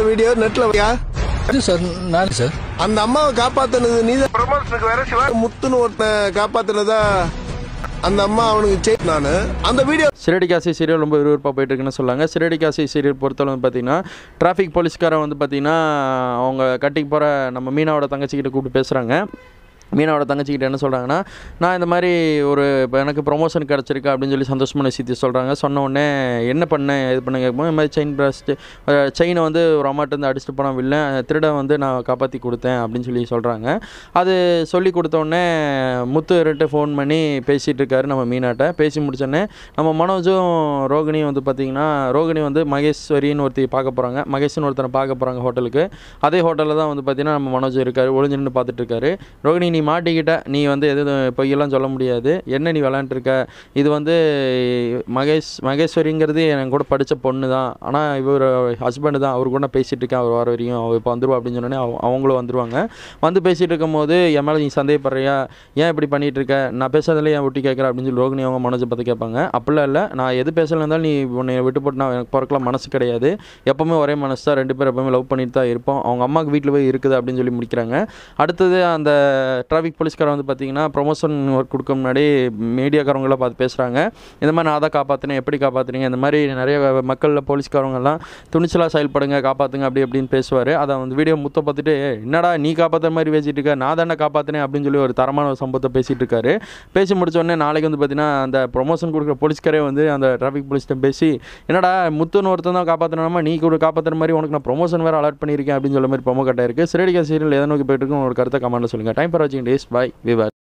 Video நெட்ல sir நான் sir அந்த அம்மாவை காப்பாத்தினது நீதான். ப்ரமோஷனுக்கு வேற சிவா முத்துன்னு ஒருத்தனை காப்பாத்தினதா அந்த அம்மா அவனுக்கு செய். நான் அந்த வீடியோ சிறடி காசி சீரியல் ரொம்ப விறுவிறுப்பாக போயிட்டு இருக்குன்னு சொல்லாங்க. சிறடி காசி சீரியல் பொறுத்தவரை வந்து பார்த்தீங்கன்னா டிராஃபிக் போலீஸ்காரன் வந்து பார்த்தீங்கன்னா அவங்க கட்டிக்கு போகிற நம்ம மீனாவோட தங்கச்சிக்கிட்ட கூப்பிட்டு பேசுகிறாங்க. மீனாவோட தங்கச்சிக்கிட்ட என்ன சொல்கிறாங்கன்னா, நான் இந்த மாதிரி ஒரு இப்போ எனக்கு ப்ரொமோஷன் கிடச்சிருக்கு அப்படின்னு சொல்லி சந்தோஷமான விஷயத்தை சொல்கிறாங்க. சொன்ன உடனே என்ன பண்ணேன் இது பண்ண கேட்கும்போது இந்த மாதிரி செயினை வந்து ஒரு அம்மாட்ட வந்து அடிச்சுட்டு போனால் வில்ல திருட வந்து நான் காப்பாற்றி கொடுத்தேன் அப்படின்னு சொல்லி சொல்கிறாங்க. அது சொல்லி கொடுத்தோடனே முத்து ரெட்டு ஃபோன் பண்ணி பேசிகிட்டு இருக்காரு நம்ம மீனாட்ட. பேசி முடிச்சோடனே நம்ம மனோஜும் ரோகிணியும் வந்து பார்த்திங்கன்னா ரோகிணி வந்து மகேஸ்வரின்னு ஒருத்தி பார்க்க போகிறாங்க. மகேஷ்னு ஒருத்தனை பார்க்க போகிறாங்க ஹோட்டலுக்கு. அதே ஹோட்டலில் தான் வந்து பார்த்திங்கன்னா நம்ம மனோஜ் இருக்கார், ஒளிஞ்சு நின்று பார்த்துட்டு இருக்காரு. ரோகிணி நீ மாட்டிக்கிட்ட, நீ வந்து எதுவும் பொய்யெல்லாம் சொல்ல முடியாது, என்ன நீ விளாண்டுருக்க, இது வந்து மகேஸ்வரிங்கிறது எனக்கு கூட படித்த பொண்ணு தான், ஆனால் இவர் ஹஸ்பண்டு தான், அவர் கூட பேசிகிட்டு இருக்கேன், அவர் வர வரையும் அவர் இப்போ வந்துடுவா அப்படின்னு சொன்னோன்னே அவங்களும் வந்துடுவாங்க. வந்து பேசிகிட்டு இருக்கும்போது என் மேலே நீ சந்தேகப்படுறியா, ஏன் இப்படி பண்ணிகிட்டு இருக்க, நான் பேசுறதுல ஏன் ஒட்டி கேட்குறேன் அப்படின்னு சொல்லி ரோகிணி அவங்க மனோஜை பார்த்து கேட்பாங்க. அப்படிலாம் இல்லை, நான் எது பேசல இருந்தாலும் நீ உன்னை விட்டு போட்டு நான் எனக்கு பிறக்கலாம் மனசு கிடையாது, எப்போவுமே ஒரே மனசு தான், ரெண்டு பேரும் எப்போவுமே லவ் பண்ணிட்டு தான் இருப்போம், அவங்க அம்மாவுக்கு வீட்டில் போய் இருக்குது அப்படின்னு சொல்லி முடிக்கிறாங்க. அடுத்தது அந்த டிராஃபிக் போலீஸ்காரன் வந்து பார்த்தீங்கன்னா ப்ரொமோஷன் ஒர்க் கொடுக்க முன்னாடி மீடியாக்காரங்களாம் பார்த்து பேசுகிறாங்க. இந்த மாதிரி நான் தான் காப்பாற்றினேன், எப்படி காப்பாற்றுறீங்க, இந்த மாதிரி நிறைய மக்களில் போலீஸ்காரங்கெல்லாம் துணிச்சலாக செயல்படுங்க, காப்பாற்றுங்க அப்படி அப்படின்னு பேசுவார். அதை வந்து வீடியோ முத்த பார்த்துட்டு என்னடா நீ காப்பாற்றுற மாதிரி பேசிகிட்டு இருக்க, நான் தானே காப்பாற்றினேன் அப்படின்னு சொல்லி ஒரு தரமான ஒரு சம்பவத்தை பேசிகிட்டு இருக்காரு. பேசி முடிச்சோடனே நாளைக்கு வந்து பார்த்தீங்கன்னா அந்த ப்ரொமோஷன் கொடுக்குற போலீஸ்காரே வந்து அந்த டிராஃபிக் போலீஸ்கிட்ட பேசி என்னடா முத்துன்னு ஒருத்தன் தான் காப்பாற்றினாமா, நீ கூட காப்பாற்றுற மாதிரி உனக்கு நான் ப்ரொமோஷன் வேறு அலர்ட் பண்ணியிருக்கேன் அப்படின்னு சொல்ல மாதிரி ப்ரொமோ கட்டாக இருக்குது. சிறடி காசி சீரியல் எதை நோக்கி போயிட்டு இருக்கும் ஒரு கருத்தை கமெண்ட்டில் சொல்லுங்கள். டைம் ஃபார் வாட்சிங் டேஸ். பை விவர்.